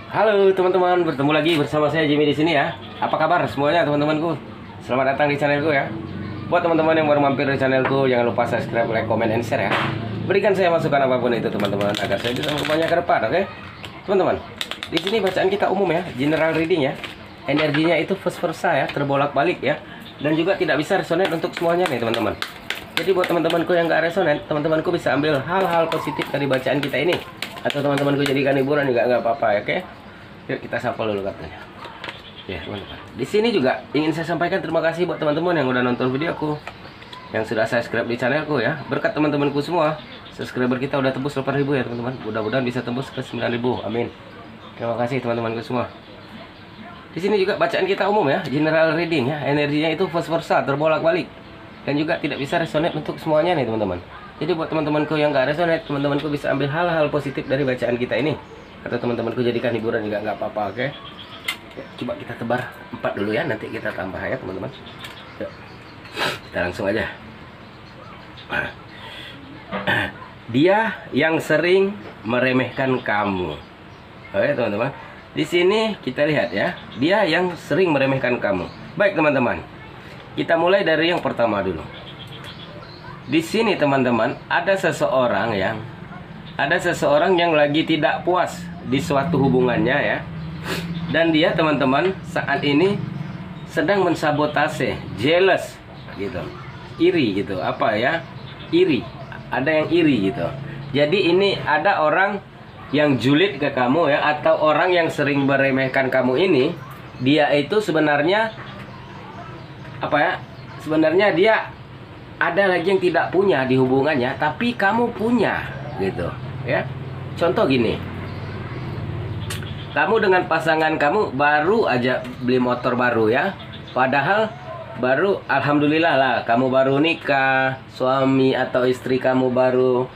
Halo teman-teman, bertemu lagi bersama saya Jimmy di sini ya. Apa kabar semuanya teman-temanku? Selamat datang di channelku ya. Buat teman-teman yang baru mampir di channelku, jangan lupa subscribe, like, comment, and share ya. Berikan saya masukan apapun itu teman-teman agar saya bisa berbanyak ke depan, oke? Teman-teman, di sini bacaan kita umum ya, general reading ya. Energinya itu vice-versa ya, terbolak-balik ya. Dan juga tidak bisa resonate untuk semuanya nih teman-teman. Jadi buat teman-temanku yang gak resonate, teman-temanku bisa ambil hal-hal positif dari bacaan kita ini. Atau teman-temanku jadikan hiburan juga nggak apa-apa ya, oke? Yuk kita sapa dulu katanya. Ya teman-teman. Di sini juga ingin saya sampaikan terima kasih buat teman-teman yang udah nonton videoku, yang sudah subscribe di channelku ya. Berkat teman-temanku semua, subscriber kita udah tembus 8.000 ya teman-teman. Mudah-mudahan bisa tembus ke 9.000. Amin. Terima kasih teman-temanku semua. Di sini juga bacaan kita umum ya, general reading ya. Energinya itu vice-versa, terbolak-balik. Dan juga tidak bisa resonate untuk semuanya nih teman-teman. Jadi buat teman-temanku yang gak resonate, teman-temanku bisa ambil hal-hal positif dari bacaan kita ini. Atau teman-temanku jadikan hiburan juga nggak apa-apa, oke? Ya, coba kita tebar 4 dulu ya, nanti kita tambah ya teman-teman. Yuk, kita langsung aja. Dia yang sering meremehkan kamu. Oke teman-teman, di sini kita lihat ya, dia yang sering meremehkan kamu. Baik teman-teman, kita mulai dari yang pertama dulu. Di sini teman-teman, ada seseorang yang lagi tidak puas di suatu hubungannya ya. Dan dia teman-teman saat ini sedang mensabotase, jealous gitu. Iri gitu, apa ya? Iri. Ada yang iri gitu. Jadi ini ada orang yang julid ke kamu ya, atau orang yang sering meremehkan kamu ini, dia itu sebenarnya apa ya? Sebenarnya dia ada lagi yang tidak punya di hubungannya, tapi kamu punya gitu ya. Contoh gini, kamu dengan pasangan kamu baru aja beli motor baru ya, padahal baru, alhamdulillah lah, kamu baru nikah, suami atau istri kamu baru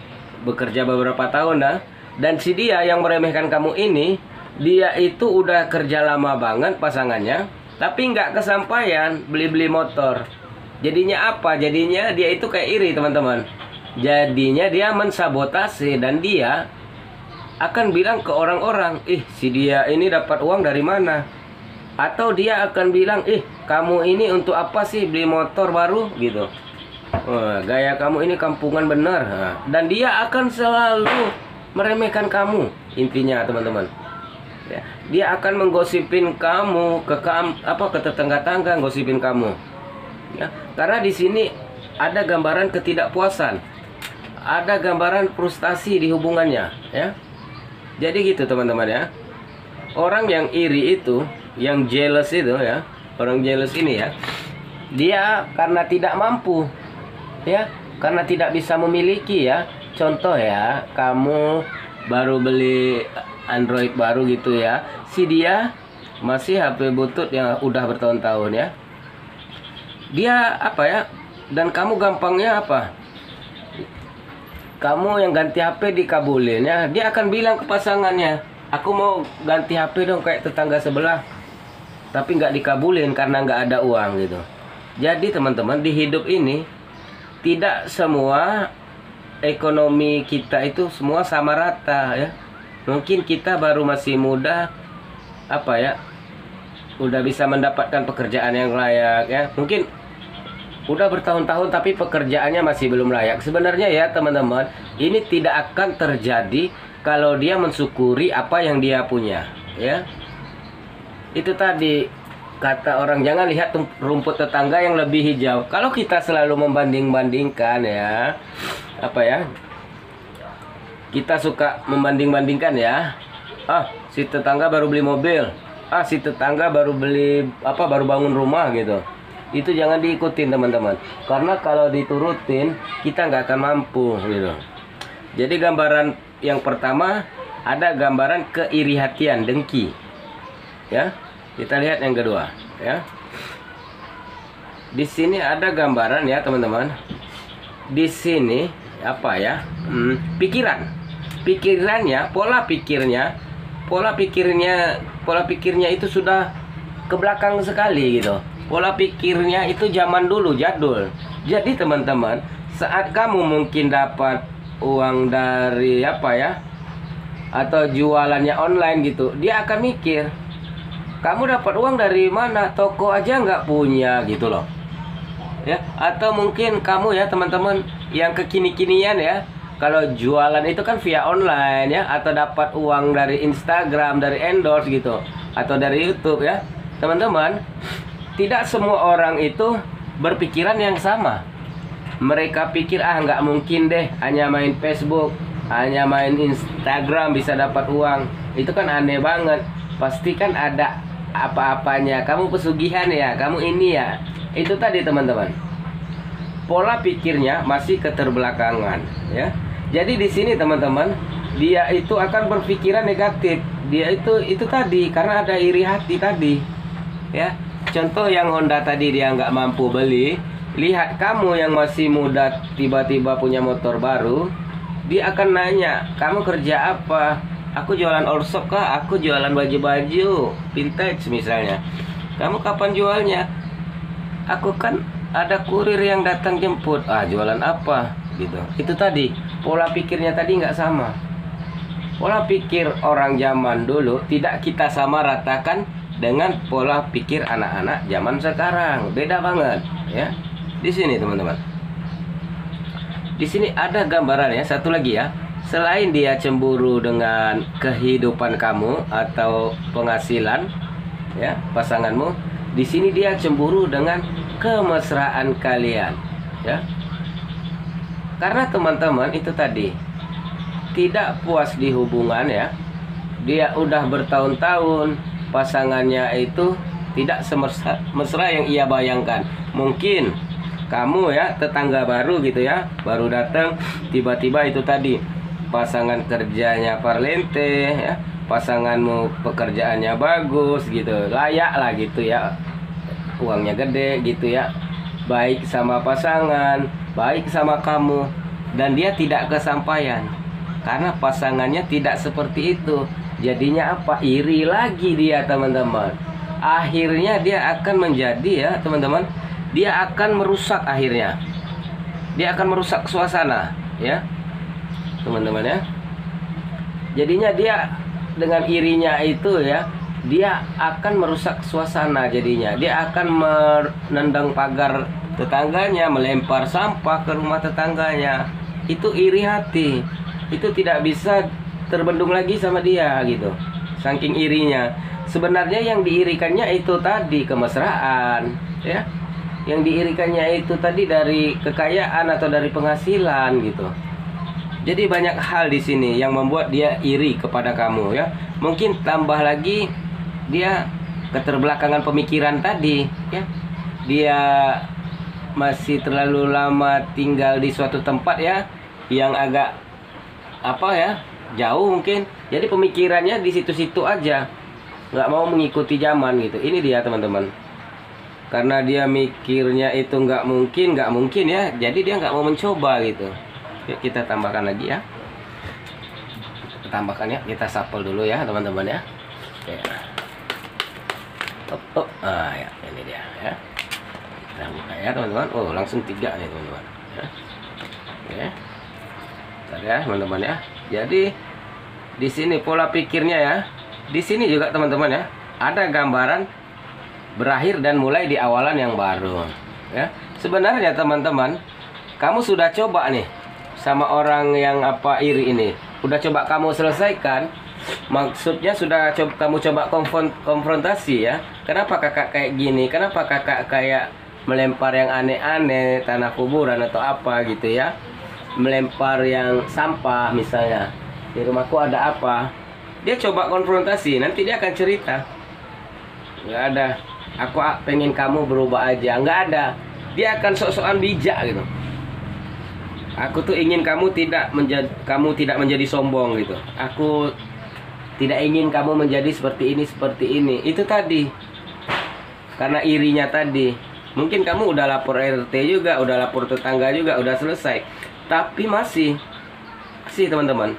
bekerja beberapa tahun dah. Dan si dia yang meremehkan kamu ini, dia itu udah kerja lama banget pasangannya, tapi nggak kesampaian beli-beli motor. Jadinya apa? Jadinya dia itu kayak iri teman-teman. Jadinya dia mensabotase dan dia akan bilang ke orang-orang, si dia ini dapat uang dari mana? Atau dia akan bilang, kamu ini untuk apa sih beli motor baru gitu. Gaya kamu ini kampungan bener. Dan dia akan selalu meremehkan kamu. Intinya teman-teman ya, dia akan menggosipin kamu ke tetangga-tangga, gosipin kamu. Ya, karena di sini ada gambaran ketidakpuasan, ada gambaran frustasi di hubungannya, ya. Jadi gitu teman-teman ya. Orang yang iri itu, yang jealous itu ya, orang jealous ini ya, dia karena tidak mampu, ya, karena tidak bisa memiliki ya. Contoh ya, kamu baru beli Android baru gitu ya, si dia masih HP butut yang udah bertahun-tahun ya. Dia apa ya, dan kamu gampangnya apa, kamu yang ganti HP dikabulin ya, dia akan bilang ke pasangannya, aku mau ganti HP dong kayak tetangga sebelah, tapi nggak dikabulin karena nggak ada uang gitu. Jadi teman-teman, di hidup ini tidak semua ekonomi kita itu semua sama rata ya. Mungkin kita baru masih muda, apa ya, udah bisa mendapatkan pekerjaan yang layak ya. Mungkin udah bertahun-tahun tapi pekerjaannya masih belum layak. Sebenarnya ya teman-teman, ini tidak akan terjadi kalau dia mensyukuri apa yang dia punya ya. Itu tadi kata orang, jangan lihat rumput tetangga yang lebih hijau. Kalau kita selalu membanding-bandingkan ya, apa ya, kita suka membanding-bandingkan ya. Si tetangga baru beli mobil, si tetangga baru beli baru bangun rumah gitu. Itu jangan diikutin teman-teman, karena kalau diturutin kita nggak akan mampu gitu. Jadi gambaran yang pertama ada gambaran keiri hatian, dengki ya. Kita lihat yang kedua ya. Di sini ada gambaran ya teman-teman. Di sini apa ya, pikirannya, pola pikirnya itu sudah ke belakang sekali gitu. Pola pikirnya itu zaman dulu, jadul. Jadi teman-teman, saat kamu mungkin dapat uang dari apa ya, atau jualannya online gitu, dia akan mikir, kamu dapat uang dari mana? Toko aja nggak punya gitu loh. Ya, atau mungkin kamu ya teman-teman yang kekini-kinian ya, kalau jualan itu kan via online ya, atau dapat uang dari Instagram, dari endorse gitu, atau dari YouTube ya. Teman-teman, tidak semua orang itu berpikiran yang sama. Mereka pikir nggak mungkin deh, hanya main Facebook, hanya main Instagram bisa dapat uang. Itu kan aneh banget. Pasti kan ada apa-apanya. Kamu pesugihan ya, kamu ini ya. Itu tadi teman-teman, pola pikirnya masih keterbelakangan ya. Jadi di sini teman-teman, dia itu akan berpikiran negatif. Dia itu tadi karena ada iri hati tadi ya. Contoh yang Honda tadi, dia nggak mampu beli. Lihat kamu yang masih muda tiba-tiba punya motor baru, dia akan nanya, kamu kerja apa? Aku jualan all shop kah? Aku jualan baju-baju vintage misalnya. Kamu kapan jualnya? Aku kan ada kurir yang datang jemput. Jualan apa? Gitu. Itu tadi, pola pikirnya tadi nggak sama. Pola pikir orang zaman dulu tidak kita sama ratakan dengan pola pikir anak-anak zaman sekarang. Beda banget, ya. Di sini teman-teman. Di sini ada gambaran ya, satu lagi ya. Selain dia cemburu dengan kehidupan kamu atau penghasilan, ya, pasanganmu, di sini dia cemburu dengan kemesraan kalian, ya. Karena teman-teman itu tadi tidak puas di hubungan ya. Dia udah bertahun-tahun pasangannya itu tidak semesra yang ia bayangkan. Mungkin kamu ya tetangga baru gitu ya, baru datang, tiba-tiba itu tadi pasangan kerjanya parlente ya, pasanganmu pekerjaannya bagus gitu, layak lah gitu ya, uangnya gede gitu ya, baik sama pasangan, baik sama kamu, dan dia tidak kesampaian karena pasangannya tidak seperti itu. Jadinya apa? Iri lagi dia teman-teman. Akhirnya dia akan menjadi ya teman-teman, dia akan merusak akhirnya. Dia akan merusak suasana ya teman-teman ya. Jadinya dia dengan irinya itu ya, dia akan merusak suasana jadinya. Dia akan menendang pagar tetangganya, melempar sampah ke rumah tetangganya. Itu iri hati. Itu tidak bisa terbendung lagi sama dia gitu. Saking irinya. Sebenarnya yang diirikannya itu tadi kemesraan, ya. Yang diirikannya itu tadi dari kekayaan atau dari penghasilan gitu. Jadi banyak hal di sini yang membuat dia iri kepada kamu ya. Mungkin tambah lagi dia keterbelakangan pemikiran tadi ya. Dia masih terlalu lama tinggal di suatu tempat ya yang agak apa ya, jauh mungkin. Jadi pemikirannya di situ-situ aja, nggak mau mengikuti zaman gitu. Ini dia teman-teman. Karena dia mikirnya itu nggak mungkin ya. Jadi dia nggak mau mencoba gitu. Yuk kita tambahkan lagi ya. Kita tambahkan ya. Kita sapel dulu ya teman-teman ya. Oke. Ya ini dia ya. Kita buka ya teman-teman. Oh langsung 3 nih teman-teman. Ya. Oke. Bentar ya teman-teman ya. Jadi di sini pola pikirnya ya. Di sini juga teman-teman ya. Ada gambaran berakhir dan mulai di awalan yang baru. Ya. Sebenarnya teman-teman, kamu sudah coba nih sama orang yang apa iri ini, udah coba kamu selesaikan. Maksudnya sudah kamu coba konfrontasi ya. Kenapa kakak kayak gini? Kenapa kakak kayak melempar yang aneh-aneh, tanah kuburan atau apa gitu ya, melempar yang sampah misalnya. Di rumahku ada apa? Dia coba konfrontasi, nanti dia akan cerita. Nggak ada, aku pengen kamu berubah aja. Nggak ada, dia akan sok-sokan bijak gitu. Aku tuh ingin kamu tidak menjadi sombong gitu. Aku tidak ingin kamu menjadi seperti ini. Itu tadi. Karena irinya tadi. Mungkin kamu udah lapor RT juga, udah lapor tetangga juga, udah selesai. Tapi masih teman-teman.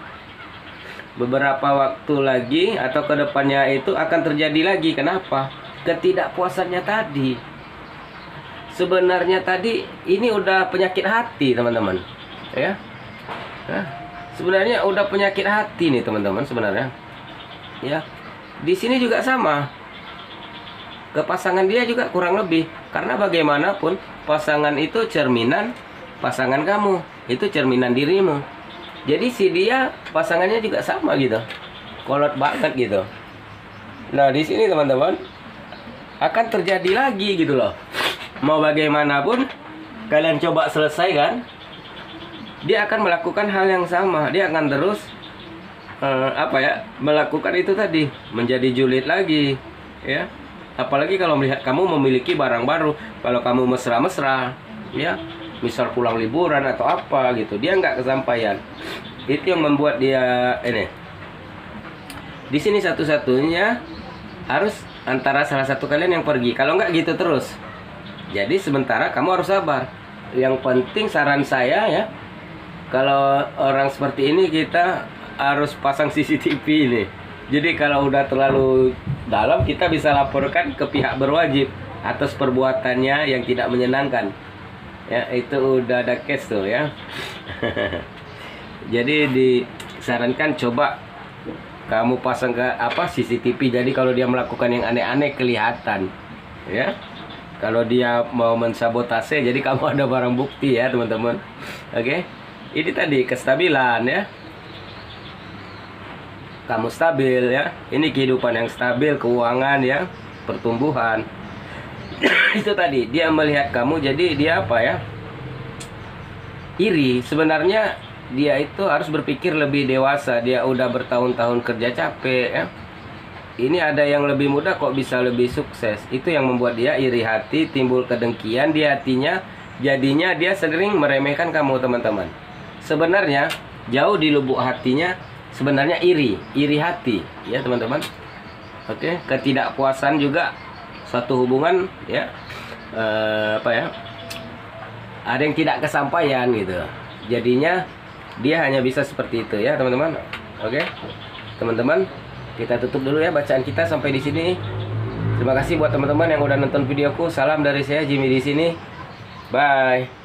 Beberapa waktu lagi atau kedepannya itu akan terjadi lagi. Kenapa? Ketidakpuasannya tadi. Sebenarnya tadi ini udah penyakit hati teman-teman. Ya, sebenarnya udah penyakit hati nih teman-teman sebenarnya. Ya. Di sini juga sama. Ke pasangan dia juga kurang lebih. Karena bagaimanapun pasangan itu cerminan pasangan kamu, itu cerminan dirimu. Jadi si dia pasangannya juga sama gitu. Kolot banget gitu. Nah, di sini teman-teman akan terjadi lagi gitu loh. Mau bagaimanapun kalian coba selesaikan, dia akan melakukan hal yang sama. Dia akan terus melakukan itu tadi, menjadi julid lagi, ya. Apalagi kalau melihat kamu memiliki barang baru, kalau kamu mesra-mesra, ya, misal pulang liburan atau apa gitu, dia nggak kesampaian. Itu yang membuat dia ini. Di sini satu-satunya harus antara salah satu kalian yang pergi. Kalau nggak gitu terus. Jadi sementara kamu harus sabar. Yang penting saran saya ya, kalau orang seperti ini kita harus pasang CCTV ini. Jadi kalau udah terlalu dalam, kita bisa laporkan ke pihak berwajib atas perbuatannya yang tidak menyenangkan. Ya, itu udah ada case tuh ya. Jadi disarankan coba kamu pasang ke CCTV. Jadi kalau dia melakukan yang aneh-aneh kelihatan. Ya. Kalau dia mau mensabotase, jadi kamu ada barang bukti ya, teman-teman. Oke. Ini tadi kestabilan ya. Kamu stabil ya, ini kehidupan yang stabil, keuangan ya, pertumbuhan. Itu tadi, dia melihat kamu, jadi dia apa ya, iri. Sebenarnya dia itu harus berpikir lebih dewasa. Dia udah bertahun-tahun kerja capek ya, ini ada yang lebih muda kok bisa lebih sukses. Itu yang membuat dia iri hati, timbul kedengkian di hatinya. Jadinya dia sering meremehkan kamu teman-teman. Sebenarnya jauh di lubuk hatinya sebenarnya iri hati ya teman-teman. Oke, ketidakpuasan juga suatu hubungan ya, ada yang tidak kesampaian gitu. Jadinya dia hanya bisa seperti itu ya teman-teman. Oke, teman-teman, kita tutup dulu ya bacaan kita sampai di sini. Terima kasih buat teman-teman yang udah nonton videoku. Salam dari saya Jimmy di sini. Bye.